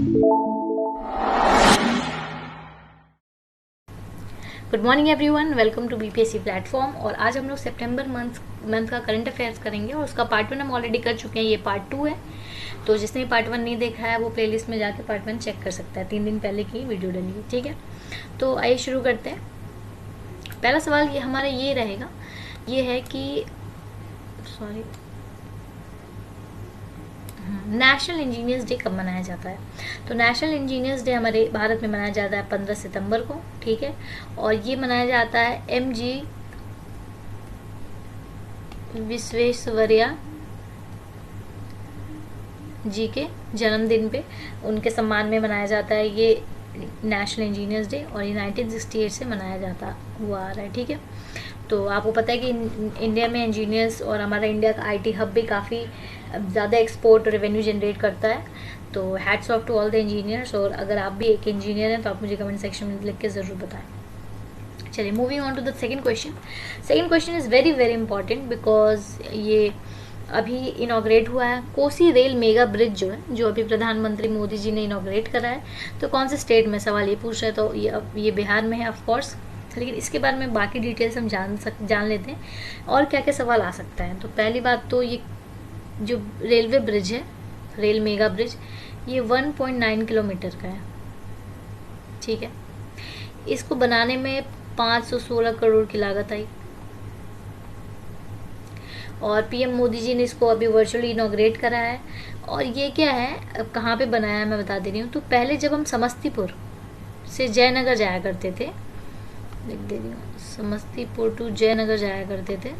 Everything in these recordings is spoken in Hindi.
Good morning everyone, welcome to BPSC platform. और आज हम लोग सितंबर मंथ का करंट अफेयर्स करेंगे और उसका पार्ट 1 हम ऑलरेडी कर चुके हैं, ये पार्ट 2 है। तो जिसने पार्ट 1 नहीं देखा है वो प्लेलिस्ट में जाके पार्ट 1 चेक कर सकता है, 3 दिन पहले की वीडियो डली है, ठीक है। तो आइए शुरू करते हैं। पहला सवाल ये हमारा ये रहेगा, ये है कि नेशनल इंजीनियर्स डे कब मनाया जाता है। तो नेशनल इंजीनियर्स डे हमारे भारत में मनाया जाता है 15 सितंबर को, ठीक है। और ये मनाया जाता है एमजी विश्वेश्वरैया जी के जन्मदिन पे, उनके सम्मान में मनाया जाता है ये नेशनल इंजीनियर्स डे, और 1968 से मनाया जाता हुआ आ रहा है, ठीक है। तो आपको पता है कि इंडिया में इंजीनियर्स और हमारा इंडिया का आईटी हब भी काफ़ी ज़्यादा एक्सपोर्ट और रेवेन्यू जनरेट करता है। तो hats off to all the engineers, और अगर आप भी एक इंजीनियर हैं तो आप मुझे कमेंट सेक्शन में लिख के ज़रूर बताएं। चलिए moving on to the second question. Second question is very very important because ये अभी इनॉग्रेट हुआ है। कोसी रेल मेगा ब्रिज जो है, जो अभी प्रधानमंत्री मोदी जी ने इनॉग्रेट करा है, तो कौन से स्टेट में, सवाल ये पूछ रहा है। तो ये बिहार में है ऑफकोर्स, लेकिन इसके बारे में बाकी डिटेल्स हम जान लेते हैं और क्या क्या सवाल आ सकता है। तो पहली बात तो ये जो रेलवे ब्रिज है, रेल मेगा ब्रिज, ये 1.9 किलोमीटर का है, ठीक है। इसको बनाने में 516 करोड़ की लागत आई, और पीएम मोदी जी ने इसको अभी वर्चुअली इनॉग्रेट करा है। और ये क्या है, अब कहाँ पे बनाया है मैं बता दे रही हूँ। तो पहले जब हम समस्तीपुर से जयनगर जाया करते थे, लिख दे रही हूँ, समस्तीपुर टू जयनगर जाया करते थे,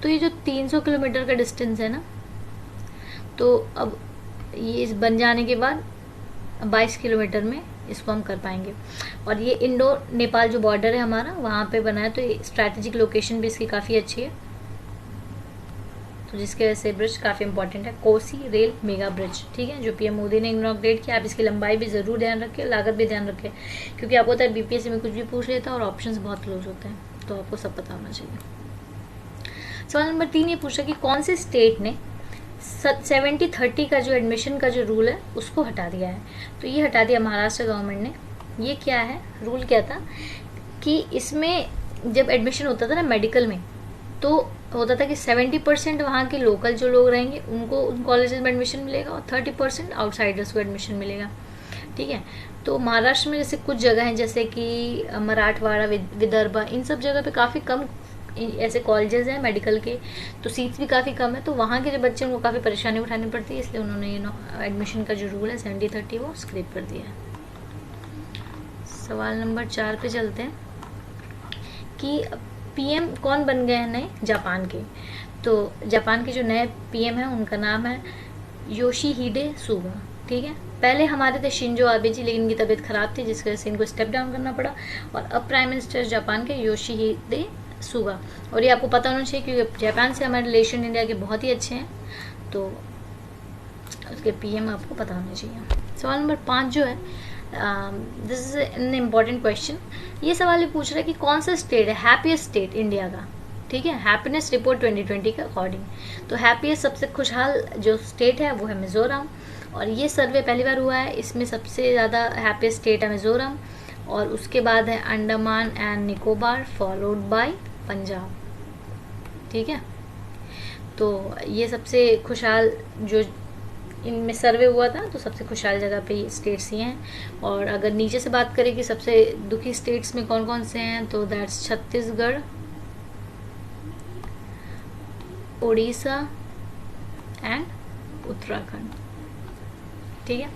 तो ये जो 300 किलोमीटर का डिस्टेंस है ना, तो अब ये इस बन जाने के बाद 22 किलोमीटर में इसको हम कर पाएंगे। और ये इंडो नेपाल जो बॉर्डर है हमारा, वहाँ पे बना है, तो ये स्ट्रैटेजिक लोकेशन भी इसकी काफ़ी अच्छी है, तो जिसके वजह से ब्रिज काफ़ी इंपॉर्टेंट है, कोसी रेल मेगा ब्रिज, ठीक है, जो पीएम मोदी ने इनॉग्रेट किया। आप इसकी लंबाई भी ज़रूर ध्यान रखें, लागत भी ध्यान रखें, क्योंकि आपको पता है बीपीएससी में कुछ भी पूछ लेता है और ऑप्शंस बहुत क्लोज होते हैं, तो आपको सब पता होना चाहिए। सवाल नंबर 3 ये पूछा कि कौन से स्टेट ने 70-30 का जो एडमिशन का जो रूल है उसको हटा दिया है। तो ये हटा दिया महाराष्ट्र गवर्नमेंट ने। ये क्या है, रूल क्या था कि इसमें जब एडमिशन होता था ना मेडिकल में, तो होता था कि 70% वहाँ के लोकल जो लोग रहेंगे उनको उन कॉलेजेस में एडमिशन मिलेगा, और 30% आउटसाइडर्स को एडमिशन मिलेगा, ठीक है। तो महाराष्ट्र में जैसे कुछ जगह हैं, जैसे कि मराठवाड़ा, विदर्भ, इन सब जगह पे काफ़ी कम ऐसे कॉलेजेस हैं मेडिकल के, तो सीट्स भी काफ़ी कम है, तो वहाँ के जो बच्चे उनको काफ़ी परेशानी उठानी पड़ती है, इसलिए उन्होंने ये एडमिशन का जो रूल है 70-30 वो स्क्रैप कर दिया है। सवाल नंबर 4 पे चलते हैं कि पीएम कौन बन गए हैं नए, जापान के। तो जापान के जो नए पीएम हैं उनका नाम है योशिहिडे सुगा, ठीक है। पहले हमारे थे शिंजो आबे जी, लेकिन इनकी तबीयत खराब थी जिसकी वजह से इनको स्टेप डाउन करना पड़ा, और अब प्राइम मिनिस्टर जापान के योशिहिडे सुगा। और ये आपको पता होना चाहिए क्योंकि जापान से हमारे रिलेशन इंडिया के बहुत ही अच्छे हैं, तो उसके पीएम आपको पता होना चाहिए। सवाल नंबर 5 जो है, this is an important question. ये सवाल ये पूछ रहा है कि कौन सा स्टेट है हैप्पीएस्ट स्टेट इंडिया का, ठीक है, हैप्पीनेस रिपोर्ट 2020 के अकॉर्डिंग। तो हैप्पीएस्ट सबसे खुशहाल जो स्टेट है वो है मिजोरम, और ये सर्वे पहली बार हुआ है, इसमें सबसे ज़्यादा हैप्पीएस्ट स्टेट है मिजोरम, और उसके बाद है Andaman and Nicobar, followed by Punjab, ठीक है। तो ये सबसे खुशहाल जो इनमें सर्वे हुआ था, तो सबसे खुशहाल जगह पे ये स्टेट्स ही हैं। और अगर नीचे से बात करें कि सबसे दुखी स्टेट्स में कौन कौन से हैं, तो दैट्स छत्तीसगढ़, उड़ीसा एंड उत्तराखंड, ठीक है।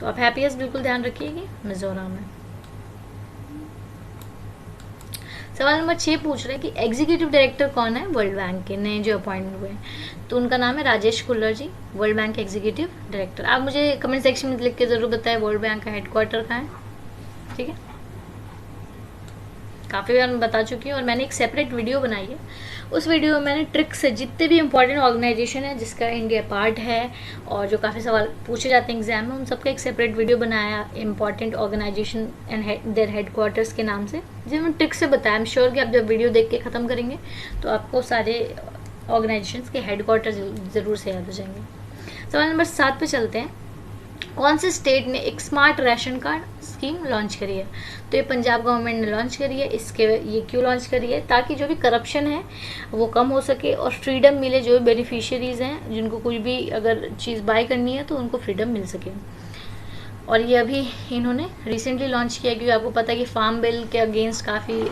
तो आप हैप्पीएस्ट बिल्कुल ध्यान रखिएगा मिजोरम में। सवाल नंबर 6 पूछ रहे हैं कि एग्जीक्यूटिव डायरेक्टर कौन है वर्ल्ड बैंक के नए जो अपॉइंट हुए हैं। तो उनका नाम है राजेश कुल्लर जी, वर्ल्ड बैंक के एग्जीक्यूटिव डायरेक्टर। आप मुझे कमेंट सेक्शन में लिख के ज़रूर बताएं वर्ल्ड बैंक का हेडक्वार्टर कहाँ है, ठीक है। काफ़ी बार मैं बता चुकी हूँ, और मैंने एक सेपरेट वीडियो बनाई है, उस वीडियो में मैंने ट्रिक से जितने भी इंपॉर्टेंट ऑर्गेनाइजेशन है जिसका इंडिया पार्ट है और जो काफ़ी सवाल पूछे जाते हैं एग्जाम में, उन सबका एक सेपरेट वीडियो बनाया, important organisation and their headquarters के नाम से, जिसमें मैंने ट्रिक से बताया। आई एम श्योर कि आप जब वीडियो देख के ख़त्म करेंगे तो आपको सारे ऑर्गेनाइजेशंस के हेडक्वार्टर ज़रूर से याद हो जाएंगे। सवाल नंबर 7 पे चलते हैं। कौन से स्टेट ने एक smart ration card scheme launch करी है? तो ये पंजाब गवर्नमेंट ने लॉन्च करी है। ये क्यों लॉन्च करी है? ताकि जो भी करप्शन है वो कम हो सके और फ्रीडम मिले, जो भी बेनिफिशियरीज हैं जिनको कुछ भी अगर चीज़ बाय करनी है तो उनको फ्रीडम मिल सके। और ये अभी इन्होंने रिसेंटली लॉन्च किया, क्योंकि आपको पता है कि फार्म बिल के अगेंस्ट काफ़ी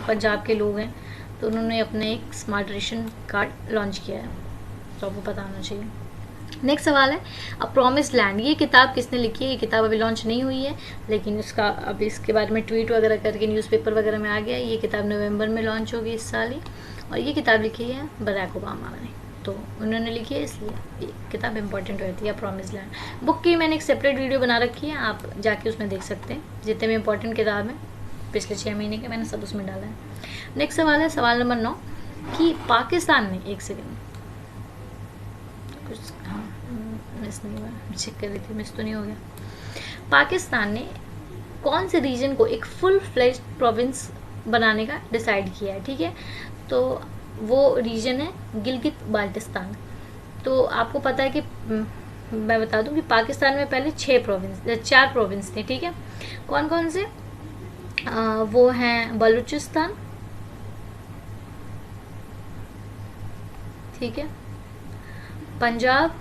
पंजाब के लोग हैं, तो उन्होंने अपने एक स्मार्ट राशन कार्ड लॉन्च किया है, तो आपको पता होना चाहिए। नेक्स्ट सवाल है अ प्रॉमिस्ड लैंड। ये किताब किसने लिखी है? ये किताब अभी लॉन्च नहीं हुई है, लेकिन इसका अभी इसके बारे में ट्वीट वगैरह करके न्यूज़पेपर वगैरह में आ गया। ये किताब नवंबर में लॉन्च होगी इस साल ही, और ये किताब लिखी है बराक ओबामा ने, तो उन्होंने लिखी है, इसलिए ये किताब इंपॉर्टेंट रहती है प्रॉमिस्ड लैंड। बुक की मैंने एक सेपरेट वीडियो बना रखी है, आप जाके उसमें देख सकते हैं। जितने भी इंपॉर्टेंट किताब हैं पिछले 6 महीने के, मैंने सब उसमें डाला है। नेक्स्ट सवाल है सवाल नंबर 9 कि पाकिस्तान ने, एक सेकेंड कुछ मिस नहीं हुआ, चेक कर रही थी, मिस तो नहीं हो गया। पाकिस्तान ने कौन से रीजन को एक फुल फ्लेज्ड प्रोविंस बनाने का डिसाइड किया है? ठीक है, तो वो रीजन है गिलगित बाल्टिस्तान। तो आपको पता है कि मैं बता दूं कि पाकिस्तान में पहले 4 प्रोविंस थे। ठीक है, कौन कौन से? वो हैं बलूचिस्तान, ठीक है, पंजाब,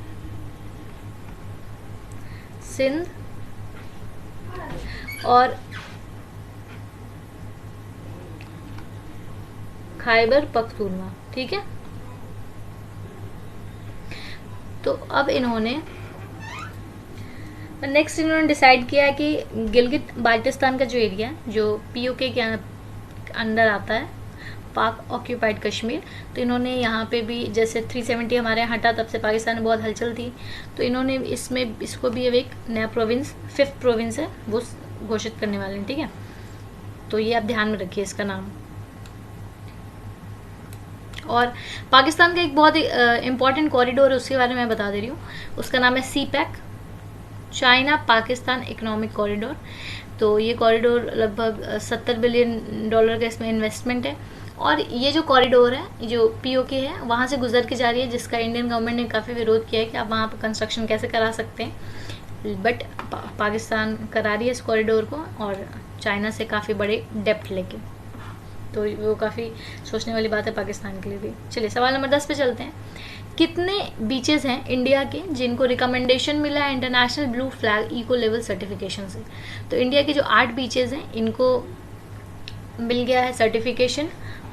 सिंध और खैबर पख्तूनवा। ठीक है, तो अब इन्होंने डिसाइड किया कि गिलगित बाल्टिस्तान का जो एरिया जो पीओके के अंडर आता है, पाक ऑक्यूपाइड कश्मीर, तो इन्होंने यहाँ पे भी जैसे 370 हमारे यहाँ हटा तब से पाकिस्तान में बहुत हलचल थी, तो इन्होंने इसको भी अब एक नया प्रोविंस, 5th प्रोविंस है वो घोषित करने वाले हैं। ठीक है, तो ये आप ध्यान में रखिए इसका नाम। और पाकिस्तान का एक बहुत इंपॉर्टेंट कॉरिडोर है, उसके बारे में मैं बता दे रही हूँ, उसका नाम है CPEC, China Pakistan economic corridor. तो ये कॉरिडोर लगभग $70 बिलियन का इसमें इन्वेस्टमेंट है, और ये जो कॉरिडोर है जो पीओके है वहाँ से गुजर के जा रही है, जिसका इंडियन गवर्नमेंट ने काफ़ी विरोध किया है कि आप वहाँ पर कंस्ट्रक्शन कैसे करा सकते हैं, बट पाकिस्तान करा रही है इस कॉरिडोर को, और चाइना से काफ़ी बड़े डेप्थ लेके, तो वो काफ़ी सोचने वाली बात है पाकिस्तान के लिए भी। चलिए सवाल नंबर 10 पे चलते हैं। कितने बीचेस हैं इंडिया के जिनको रिकमेंडेशन मिला है international blue flag eco level certification से? तो इंडिया के जो 8 बीचेस हैं इनको मिल गया है certification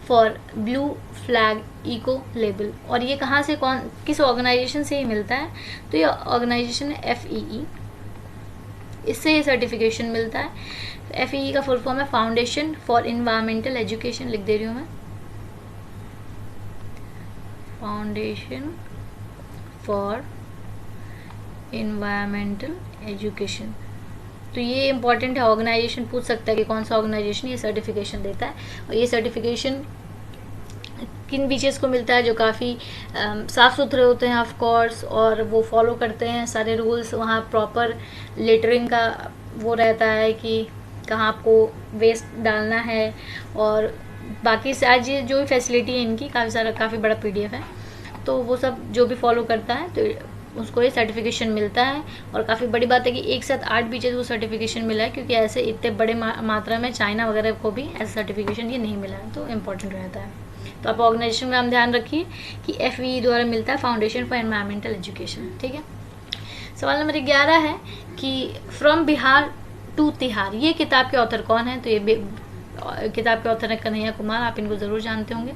for blue flag eco label. और ये कहाँ से, किस ऑर्गेनाइजेशन से ये मिलता है? तो ये ऑर्गेनाइजेशन है FEE, इससे ये सर्टिफिकेशन मिलता है। FEE का फुल फॉर्म है फाउंडेशन फॉर इन्वायरमेंटल एजुकेशन, लिख दे रही हूँ मैं, फाउंडेशन फॉर इन्वायरमेंटल एजुकेशन। तो ये इंपॉर्टेंट है, ऑर्गेनाइजेशन पूछ सकता है कि कौन सा ऑर्गेनाइजेशन ये सर्टिफिकेशन देता है, और ये सर्टिफिकेशन किन बीचेस को मिलता है? जो काफ़ी साफ़ सुथरे होते हैं ऑफ कोर्स, और वो फॉलो करते हैं सारे रूल्स, वहाँ प्रॉपर लेटरिंग का वो रहता है कि कहाँ आपको वेस्ट डालना है, और बाकी आज ये जो भी फैसिलिटी है इनकी काफ़ी बड़ा PDF है, तो वो सब जो भी फॉलो करता है तो उसको ये सर्टिफिकेशन मिलता है। और काफ़ी बड़ी बात है कि एक साथ 8 बीचेस को सर्टिफिकेशन मिला है, क्योंकि ऐसे इतने बड़े मात्रा में चाइना वगैरह को भी ऐसा सर्टिफिकेशन ये नहीं मिला है, तो इम्पोर्टेंट रहता है। तो आप ऑर्गेनाइजेशन का नाम ध्यान रखिए कि FEE द्वारा मिलता है फाउंडेशन फॉर एनवायरमेंटल एजुकेशन। ठीक है, सवाल नंबर 11 है कि फ्रॉम बिहार टू तिहार, ये किताब के ऑथर कौन है? तो ये किताब के ऑथर है कन्हैया कुमार, आप इनको ज़रूर जानते होंगे।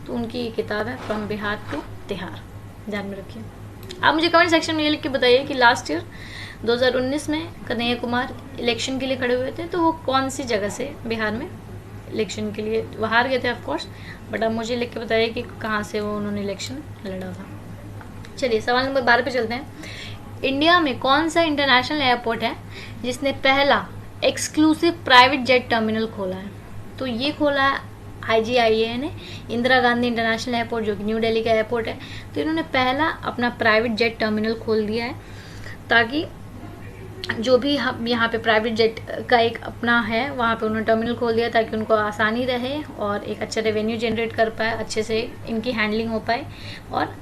तो उनकी ये किताब है फ्रॉम बिहार टू तिहार, ध्यान में रखिए। आप मुझे कमेंट सेक्शन में ये लिख के बताइए कि लास्ट ईयर 2019 में कन्हैया कुमार इलेक्शन के लिए खड़े हुए थे, तो वो कौन सी जगह से बिहार में इलेक्शन के लिए हार गए थे ऑफकोर्स, बट अब मुझे लिख के बताइए कि कहाँ से वो उन्होंने इलेक्शन लड़ा था। चलिए सवाल नंबर 12 पे चलते हैं। इंडिया में कौन सा इंटरनेशनल एयरपोर्ट है जिसने पहला एक्सक्लूसिव प्राइवेट जेट टर्मिनल खोला है? तो ये खोला है IGIA ने, इंदिरा गांधी इंटरनेशनल एयरपोर्ट, जो कि न्यू दिल्ली का एयरपोर्ट है। तो इन्होंने पहला अपना प्राइवेट जेट टर्मिनल खोल दिया है, ताकि जो भी हम यहाँ पे प्राइवेट जेट का एक अपना है वहाँ पे उन्होंने टर्मिनल खोल दिया, ताकि उनको आसानी रहे और एक अच्छा रेवेन्यू जनरेट कर पाए, अच्छे से इनकी हैंडलिंग हो पाए, और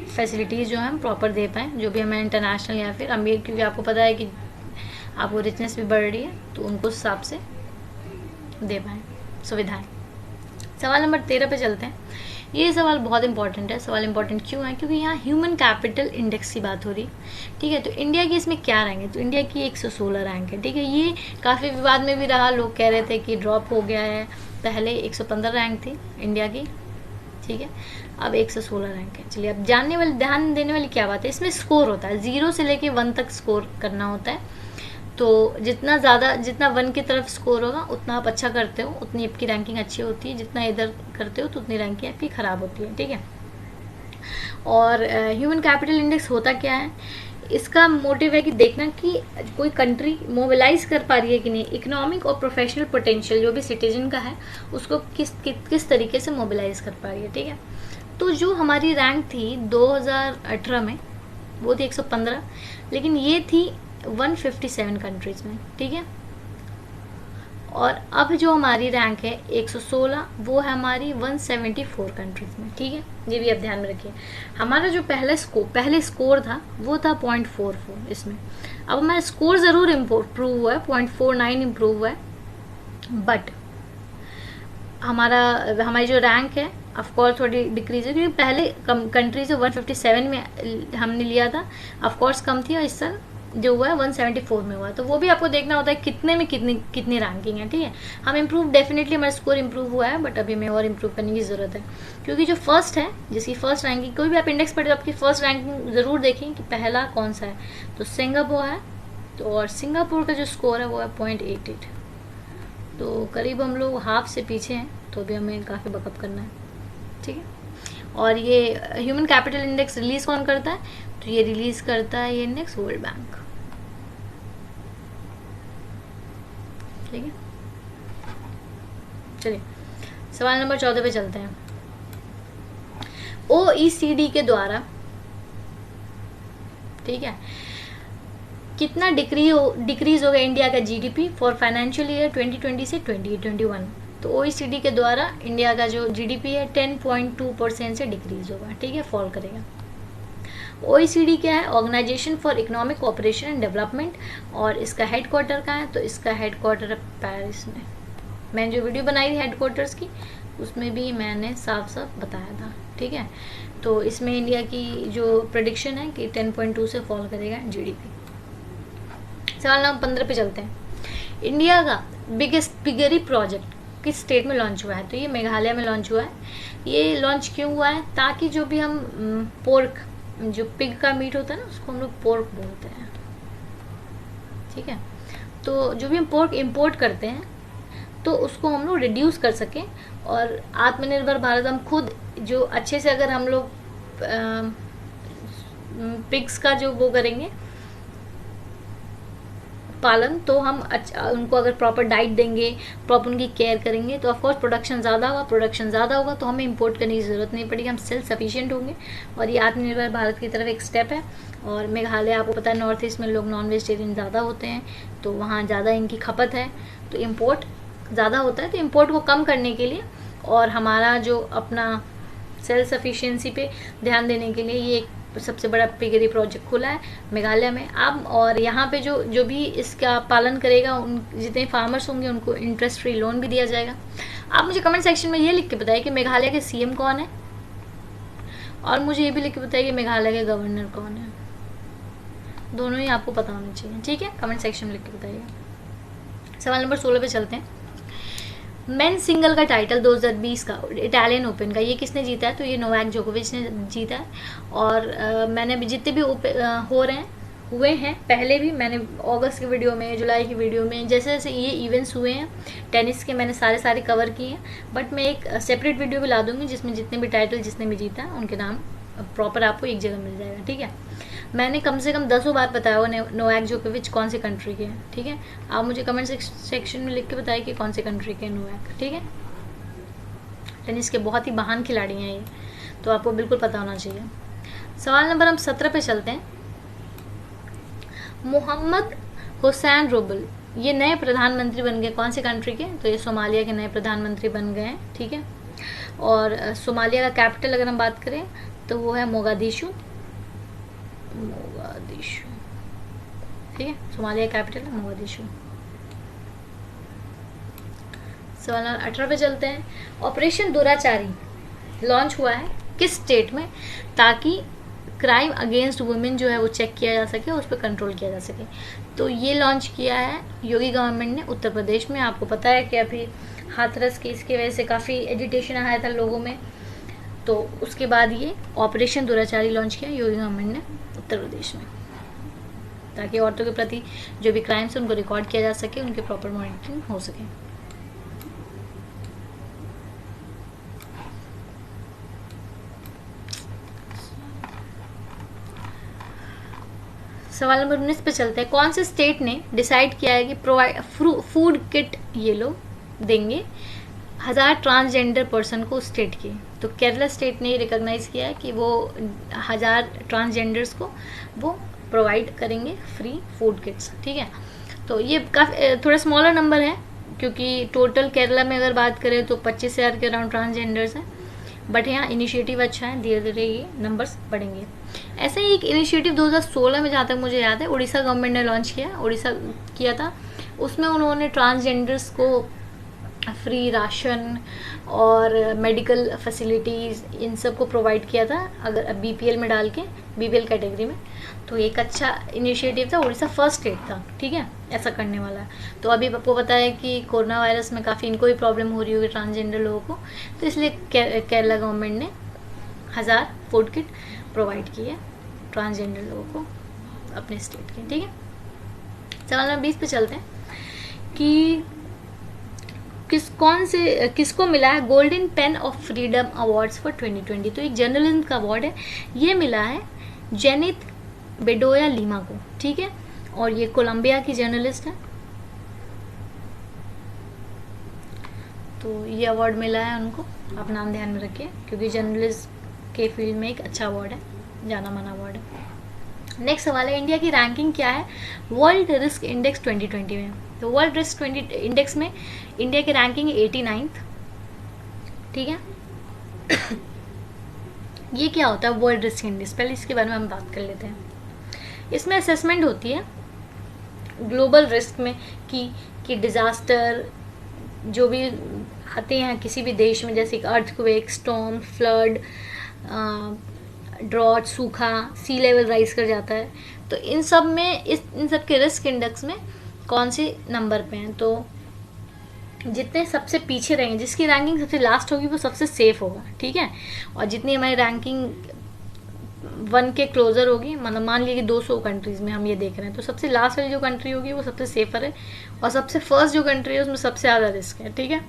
फैसिलिटीज़ जो है हम प्रॉपर दे पाएँ, जो भी हमें इंटरनेशनल या फिर अमीर, क्योंकि आपको पता है कि आपको रिचनेस भी बढ़ रही है, तो उनको उस हिसाब से दे पाएँ सुविधाएँ। सवाल नंबर 13 पे चलते हैं। ये सवाल बहुत इंपॉर्टेंट है। सवाल इंपॉर्टेंट क्यों है? क्योंकि यहाँ ह्यूमन कैपिटल इंडेक्स की बात हो रही है, ठीक है। तो इंडिया की इसमें क्या रैंक है? तो इंडिया की 116 रैंक है, ठीक है। ये काफ़ी विवाद में भी रहा, लोग कह रहे थे कि ड्रॉप हो गया है, पहले 115 रैंक थी इंडिया की, ठीक है, अब 116 रैंक है। चलिए, अब जानने वाली, ध्यान देने वाली क्या बात है, इसमें स्कोर होता है, 0 से लेके 1 तक स्कोर करना होता है। तो जितना ज़्यादा, जितना 1 की तरफ स्कोर होगा उतना आप अच्छा करते हो, उतनी आपकी रैंकिंग अच्छी होती है, जितना इधर करते हो तो उतनी रैंकिंग आपकी ख़राब होती है, ठीक है। और ह्यूमन कैपिटल इंडेक्स होता क्या है? इसका मोटिव है कि देखना कि कोई कंट्री मोबिलाइज कर पा रही है कि नहीं, इकोनॉमिक और प्रोफेशनल पोटेंशियल जो भी सिटीजन का है उसको किस तरीके से मोबिलाइज कर पा रही है, ठीक है। तो जो हमारी रैंक थी 2018 में वो थी 115, लेकिन ये थी 157 कंट्रीज में, ठीक है। और अब जो हमारी रैंक है 116, वो है हमारी 174 कंट्रीज में, ठीक है। ये भी आप ध्यान में रखिए। हमारा जो पहले स्कोर था वो था 0.44 इसमें। अब हमारा स्कोर ज़रूर इम्प्रूव हुआ है, 0.49 इम्प्रूव हुआ है, बट हमारी जो रैंक है ऑफकोर्स थोड़ी डिक्रीज है, क्योंकि पहले कंट्री जो 157 में हमने लिया था ऑफकोर्स कम थी, और इस साल जो हुआ है 174 में हुआ है। तो वो भी आपको देखना होता है कितने में कितनी रैंकिंग है, ठीक है। हम इम्प्रूव, डेफिनेटली हमारा स्कोर इम्प्रूव हुआ है, बट अभी हमें और इम्प्रूव करने की ज़रूरत है, क्योंकि जो फर्स्ट है, जिसकी फर्स्ट रैंकिंग, कोई भी आप इंडेक्स पढ़े तो आपकी फर्स्ट रैंकिंग ज़रूर देखें कि पहला कौन सा है। तो सिंगापुर है, तो और सिंगापुर का जो स्कोर है वो है 0.88, तो करीब हम लोग हाफ से पीछे हैं, तो अभी हमें काफ़ी बकअप करना है, ठीक है। और ये ह्यूमन कैपिटल इंडेक्स रिलीज़ कौन करता है? तो ये रिलीज़ करता है ये इंडेक्स वर्ल्ड बैंक, ठीक है। चलिए सवाल नंबर 14 पे चलते हैं। OECD के द्वारा, ठीक है, कितना डिक्रीज हो गया इंडिया का GDP फॉर फाइनेंशियल ईयर 2020 से 2021? तो OECD के द्वारा इंडिया का जो GDP है 10.2% से डिक्रीज होगा, ठीक है, फॉल करेगा। OECD क्या है? Organisation for economic cooperation and development, और इसका हेडक्वार्टर कहाँ है? तो इसका हेडक्वार्टर है पेरिस में। मैंने जो वीडियो बनाई थी हेडक्वार्टर्स की, उसमें भी मैंने साफ साफ बताया था, ठीक है। तो इसमें इंडिया की जो प्रेडिक्शन है कि 10.2 से फॉल करेगा GDP। सवाल नंबर 15 पे चलते हैं। इंडिया का पिगरी प्रोजेक्ट किस स्टेट में लॉन्च हुआ है? तो ये मेघालय में लॉन्च हुआ है। ये लॉन्च क्यों हुआ है? ताकि जो भी हम पोर्क, जो पिग का मीट होता है ना, उसको हम लोग पोर्क बोलते हैं, ठीक है। तो जो भी हम पोर्क इंपोर्ट करते हैं तो उसको हम लोग रिड्यूस कर सकें, और आत्मनिर्भर भारत, हम खुद जो अच्छे से अगर हम लोग पिग्स का जो वो करेंगे पालन, तो हम उनको अगर प्रॉपर डाइट देंगे, प्रॉपर उनकी केयर करेंगे, तो ऑफकोर्स प्रोडक्शन ज़्यादा होगा, तो हमें इंपोर्ट करने की ज़रूरत नहीं पड़ेगी, हम सेल्फ सफिशिएंट होंगे। और ये आत्मनिर्भर भारत की तरफ एक स्टेप है। और मेघालय, आपको पता है, नॉर्थ ईस्ट में लोग नॉन वेजिटेरियन ज़्यादा होते हैं, तो वहाँ ज़्यादा इनकी खपत है, तो इम्पोर्ट ज़्यादा होता है। तो इम्पोर्ट को कम करने के लिए और हमारा जो अपना सेल्फ सफिशिएंसी पे ध्यान देने के लिए ये एक सबसे बड़ा पिगरी प्रोजेक्ट खुला है मेघालय में। अब और यहाँ पे जो भी इसका पालन करेगा, उन जितने फार्मर्स होंगे उनको इंटरेस्ट फ्री लोन भी दिया जाएगा। आप मुझे कमेंट सेक्शन में ये लिख के बताइए कि मेघालय के CM कौन है, और मुझे ये भी लिख के बताइए कि मेघालय के गवर्नर कौन है। दोनों ही आपको पता होना चाहिए, ठीक है, कमेंट सेक्शन में लिख के बताइए। सवाल नंबर 16 पे चलते हैं। मेन सिंगल का टाइटल 2020 का इटालियन ओपन का ये किसने जीता है? तो ये नोवाक जोकोविच ने जीता है। और मैंने भी जितने भी हुए हैं पहले भी, मैंने अगस्त की वीडियो में, जुलाई की वीडियो में, जैसे जैसे ये इवेंट्स हुए हैं टेनिस के, मैंने सारे कवर किए हैं। बट मैं एक सेपरेट वीडियो भी ला दूंगी जिसमें जितने भी टाइटल जिसने भी जीता उनके नाम प्रॉपर आपको एक जगह मिल जाएगा, ठीक है। मैंने कम से कम 10 बार बताया वो नोवाक जोकोविच कौन सी कंट्री के हैं, ठीक है। आप मुझे कमेंट सेक्शन में लिख के बताइए कि कौन सी कंट्री के नोवाक, ठीक है। टेनिस के बहुत ही महान खिलाड़ी हैं ये, तो आपको बिल्कुल पता होना चाहिए। सवाल नंबर हम 17 पे चलते हैं। मोहम्मद हुसैन रोबल ये नए प्रधानमंत्री बन गए कौन सी कंट्री के? तो ये सोमालिया के नए प्रधानमंत्री बन गए हैं, ठीक है। और सोमालिया का कैपिटल अगर हम बात करें तो वो है मोगादिशु। मोगादिशु, ठीक है, सोमालिया कैपिटल है मोगादिशु। सवाल नंबर 18 पे चलते हैं। ऑपरेशन दुराचारी लॉन्च हुआ है किस स्टेट में, ताकि क्राइम अगेंस्ट वुमेन जो है वो चेक किया जा सके, उस पर कंट्रोल किया जा सके। तो ये लॉन्च किया है योगी गवर्नमेंट ने उत्तर प्रदेश में। आपको पता है कि अभी हाथरस केस की वजह से काफ़ी एजिटेशन आया था लोगों में, तो उसके बाद ये ऑपरेशन दुराचारी लॉन्च किया योगी गवर्नमेंट ने उत्तर प्रदेश में, ताकि औरतों के प्रति जो भी क्राइम्स है उनको रिकॉर्ड किया जा सके, उनके प्रॉपर मॉनिटरिंग हो सके। सवाल नंबर 19 पे चलते हैं। कौन से स्टेट ने डिसाइड किया है कि प्रोवाइड फूड किट ये लोग देंगे 1000 ट्रांसजेंडर पर्सन को स्टेट के? तो केरला स्टेट ने रिकॉग्नाइज किया है कि वो 1000 ट्रांसजेंडर्स को वो प्रोवाइड करेंगे फ्री फूड किट्स, ठीक है। तो ये काफ़ी थोड़ा स्मॉलर नंबर है, क्योंकि टोटल केरला में अगर बात करें तो 25,000 के अराउंड ट्रांसजेंडर्स हैं, बट यहाँ इनिशिएटिव अच्छा है, धीरे धीरे ये नंबर्स बढ़ेंगे। ऐसा ही एक इनिशिएटिव 2016 में जहाँ तक मुझे याद है उड़ीसा गवर्नमेंट ने लॉन्च किया, उड़ीसा किया था। उसमें उन्होंने ट्रांसजेंडर्स को फ्री राशन और मेडिकल फैसिलिटीज़ इन सब को प्रोवाइड किया था, अगर बीपीएल में डाल के, बीपीएल कैटेगरी में। तो एक अच्छा इनिशिएटिव था, उड़ीसा फर्स्ट स्टेट था, ठीक है, ऐसा करने वाला। तो अभी आपको पता है कि कोरोना वायरस में काफ़ी इनको भी प्रॉब्लम हो रही होगी ट्रांसजेंडर लोगों को, तो इसलिए केरला गवर्नमेंट ने 1000 फूड किट प्रोवाइड की है ट्रांसजेंडर लोगों को अपने स्टेट के, ठीक है। सवाल नंबर 20 पे चलते हैं कि किसको मिला है golden pain of freedom awards for 2020? तो एक जर्नलिज्म का अवार्ड है, ये मिला है जेनिथ बेडोया लीमा को, ठीक है, और ये कोलंबिया की जर्नलिस्ट है। तो ये अवार्ड मिला है उनको, आप नाम ध्यान में रखिए, क्योंकि जर्नलिज्म के फील्ड में एक अच्छा अवार्ड है, जाना माना अवार्ड है। नेक्स्ट सवाल है, इंडिया की रैंकिंग क्या है वर्ल्ड रिस्क इंडेक्स 2020 में? तो वर्ल्ड रिस्क इंडेक्स में इंडिया की रैंकिंग 89th, ठीक है। ये क्या होता है वर्ल्ड रिस्क इंडेक्स, पहले इसके बारे में हम बात कर लेते हैं। इसमें असेसमेंट होती है ग्लोबल रिस्क में कि डिज़ास्टर जो भी आते हैं किसी भी देश में, जैसे अर्थक्वेक, स्टॉर्म, फ्लड, ड्रॉट, सूखा, सी लेवल राइज कर जाता है, तो इन सब में इन सब के रिस्क इंडेक्स में कौन से नंबर पे हैं? तो जितने सबसे पीछे रहेंगे, जिसकी रैंकिंग सबसे लास्ट होगी वो सबसे सेफ होगा, ठीक है। और जितनी हमारी रैंकिंग 1 के क्लोजर होगी, मतलब मान लीजिए कि 200 कंट्रीज़ में हम ये देख रहे हैं, तो सबसे लास्ट वाली जो कंट्री होगी वो सबसे सेफर है, और सबसे फर्स्ट जो कंट्री है उसमें सबसे ज़्यादा रिस्क है, ठीक है।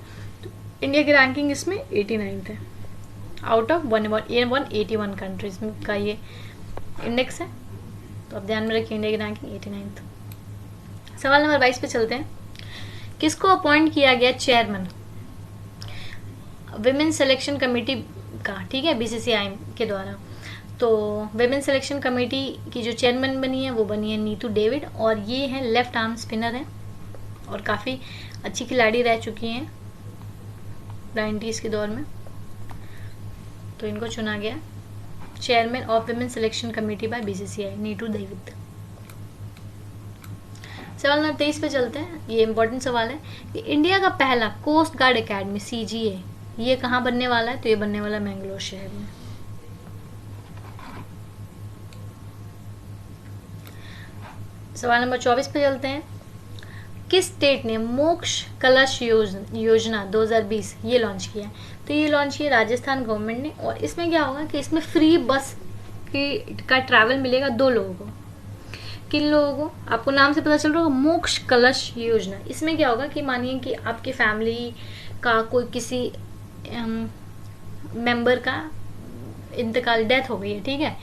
तो इंडिया की रैंकिंग इसमें 89th है आउट ऑफ 181 कंट्रीज का ये इंडेक्स है, तो आप ध्यान में रखिए इंडिया की रैंकिंग 89th। सवाल नंबर 22 पे चलते हैं। किसको अपॉइंट किया गया चेयरमैन विमेन सिलेक्शन कमेटी का, ठीक है, बीसीसीआई के द्वारा? तो विमेन सिलेक्शन कमेटी की जो चेयरमैन बनी है वो बनी है नीतू डेविड, और ये है लेफ्ट आर्म स्पिनर है और काफ़ी अच्छी खिलाड़ी रह चुकी हैं 90s के दौर में। तो इनको चुना गया chairman of women selection committee by BCCI, Neetu David. सवाल नंबर 23 पे चलते हैं। ये इंपॉर्टेंट सवाल है कि इंडिया का पहला कोस्ट गार्ड एकेडमी सीजीए ये कहाँ बनने वाला है? तो ये बनने वाला है मैंगलोर शहर में। सवाल नंबर 24 पे चलते हैं। किस स्टेट ने मोक्ष कलश योजना 2020 ये लॉन्च किया? तो ये लॉन्च किया राजस्थान गवर्नमेंट ने, और इसमें क्या होगा कि इसमें फ्री बस का ट्रैवल मिलेगा 2 लोगों को। किन लोगों को? आपको नाम से पता चल रहा होगा, मोक्ष कलश योजना। इसमें क्या होगा कि मानिए कि आपकी फैमिली का कोई किसी मेंबर का इंतकाल, डेथ हो गई है, ठीक है,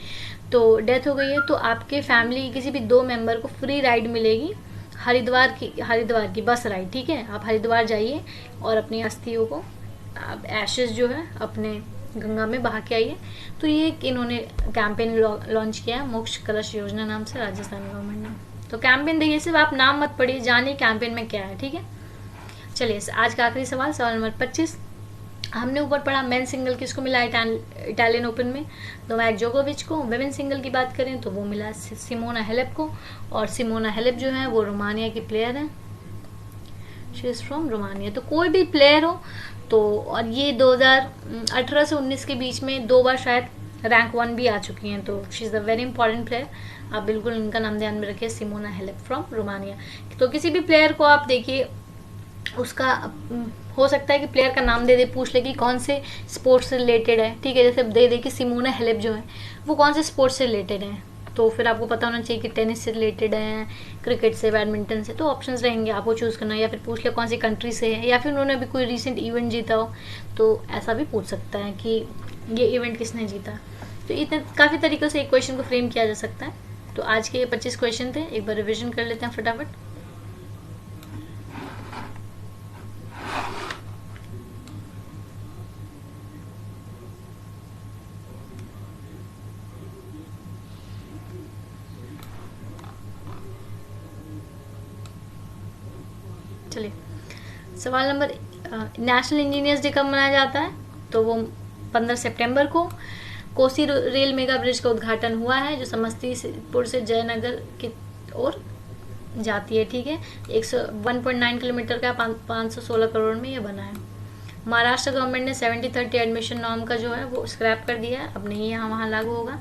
तो डेथ हो गई है तो आपके फैमिली किसी भी 2 मेंबर को फ्री राइड मिलेगी हरिद्वार की बस राइड, ठीक है। आप हरिद्वार जाइए और अपनी अस्थियों को, आप एशेस जो है अपने गंगा में बहा के आइए। तो ये इन्होंने कैंपेन लॉन्च किया है मोक्ष कलश योजना नाम से राजस्थान गवर्नमेंट ने। तो कैंपेन देखिए, सिर्फ आप नाम मत पढ़िए, जानिए कैंपेन में क्या है, ठीक है। चलिए आज का आखिरी सवाल, सवाल नंबर 25। हमने ऊपर पढ़ा मेन सिंगल किसको मिला इटालियन ओपन में, नोवाक जोकोविच को। वुमेन सिंगल की बात करें तो वो मिला सिमोना हेलेप को, और सिमोना हेलेप जो है वो रोमानिया की प्लेयर है, शी इज़ फ्रॉम रोमानिया। तो कोई भी प्लेयर हो तो, और ये 2018 से 19 के बीच में 2 बार शायद रैंक 1 भी आ चुकी हैं, तो she is a very important player. आप बिल्कुल इनका नाम ध्यान में रखिए, सिमोना हेलेप फ्रॉम रोमानिया। तो किसी भी प्लेयर को आप देखिए, उसका हो सकता है कि प्लेयर का नाम दे दे, पूछ ले कि कौन से स्पोर्ट्स से रिलेटेड है, ठीक है, जैसे दे दे कि सिमोना हेलेप जो है वो कौन से स्पोर्ट्स से रिलेटेड है, तो फिर आपको पता होना चाहिए कि टेनिस से रिलेटेड है, क्रिकेट से, बैडमिंटन से, तो ऑप्शंस रहेंगे, आपको चूज़ करना। या फिर पूछ ले कौन सी कंट्री से है, या फिर उन्होंने अभी कोई रिसेंट इवेंट जीता हो, तो ऐसा भी पूछ सकता है कि ये इवेंट किसने जीता। तो इतने काफ़ी तरीक़ों से एक क्वेश्चन को फ्रेम किया जा सकता है। तो आज के ये 25 क्वेश्चन थे, एक बार रिविजन कर लेते हैं फटाफट। चलिए, सवाल नंबर, नेशनल इंजीनियर्स डे कब मनाया जाता है, तो वो 15 सितंबर को। कोसी रेल मेगा ब्रिज का उद्घाटन हुआ है, जो समस्तीपुर से जयनगर की ओर जाती है, ठीक है। 101.9 किलोमीटर का 516 करोड़ में ये बना है। महाराष्ट्र गवर्नमेंट ने 70-30 एडमिशन नॉर्म का जो है वो स्क्रैप कर दिया है, अब नहीं यहाँ वहाँ लागू होगा।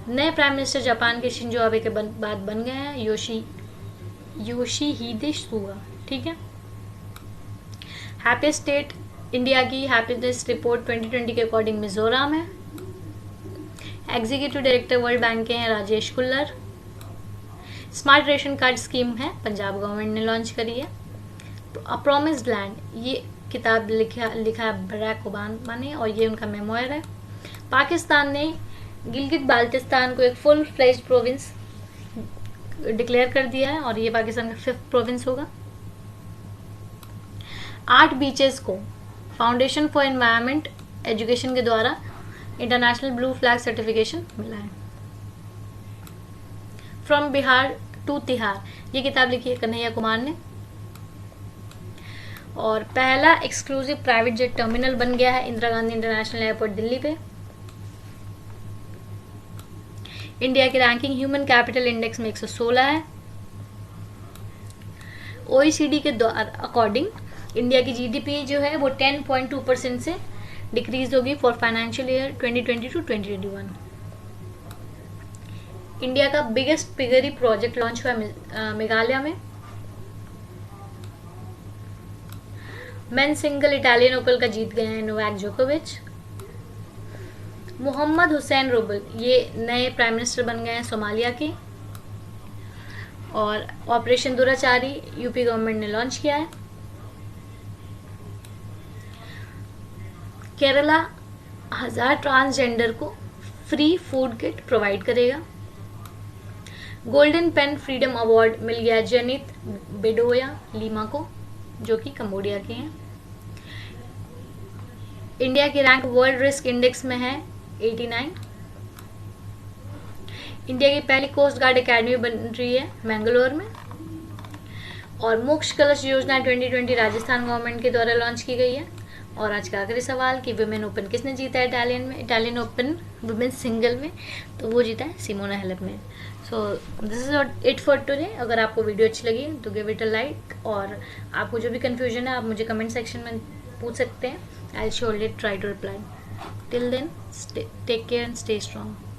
नए प्राइम मिनिस्टर जापान के शिंजो आबे के बाद बन गए हैं, योशिहिदे सुगा, ठीक है। हैप्पीस्ट स्टेट इंडिया की हैप्पीनेस रिपोर्ट 2020 के अकॉर्डिंग मिजोरम है। एग्जीक्यूटिव डायरेक्टर वर्ल्ड बैंक के हैं Rajesh Kullar. Smart ration card scheme है, पंजाब गवर्नमेंट ने लॉन्च करी है। तो अ प्रॉमिस्ड लैंड, ये किताब लिखा है बराक ओबामा ने, और ये उनका मेमोयर है। पाकिस्तान ने गिलगित बाल्टिस्तान को एक फुल फ्लेज्ड प्रोविंस डिक्लेयर कर दिया है, और ये पाकिस्तान का 5th प्रोविंस होगा। 8 बीचेस को फाउंडेशन फॉर एनवायरमेंट एजुकेशन के द्वारा इंटरनेशनल ब्लू फ्लैग सर्टिफिकेशन मिला है। फ्रॉम बिहार टू तिहार, ये किताब लिखी है कन्हैया कुमार ने। और पहला एक्सक्लूसिव प्राइवेट जेट टर्मिनल बन गया है इंदिरा गांधी इंटरनेशनल एयरपोर्ट दिल्ली पे। इंडिया की रैंकिंग ह्यूमन कैपिटल इंडेक्स में 116 है। OECD के अकॉर्डिंग इंडिया की GDP जो है वो 10.2% से डिक्रीज होगी for financial year 2020 to 2021। India का बिगेस्ट पिगरी प्रोजेक्ट लॉन्च हुआ मेघालय में। मेन सिंगल इटालियन ओपन का जीत गए हैं नोवाक जोकोविच। मोहम्मद हुसैन रोबल ये नए प्राइम मिनिस्टर बन गए हैं सोमालिया के। और ऑपरेशन दुराचारी यूपी गवर्नमेंट ने लॉन्च किया है। केरला 1000 ट्रांसजेंडर को फ्री फूड किट प्रोवाइड करेगा। गोल्डन पेन फ्रीडम अवार्ड मिल गया जनित बेडोया लीमा को, जो कि कंबोडिया के हैं। इंडिया की रैंक वर्ल्ड रिस्क इंडेक्स में है 89। इंडिया की पहली कोस्ट गार्ड एकेडमी बन रही है मैंगलोर में। और मोक्ष कलश योजना 2020 राजस्थान गवर्नमेंट के द्वारा लॉन्च की गई है। और आज का आखिरी सवाल कि वुमेन ओपन किसने जीता है इटालियन ओपन वुमेन सिंगल में, तो वो जीता है सिमोना हेलेप ने। So this is it for today. अगर आपको वीडियो अच्छी लगी तो गिव इट अ लाइक, और आपको जो भी कन्फ्यूजन है आप मुझे कमेंट सेक्शन में पूछ सकते हैं। I will surely try to reply. Till then take care and stay strong.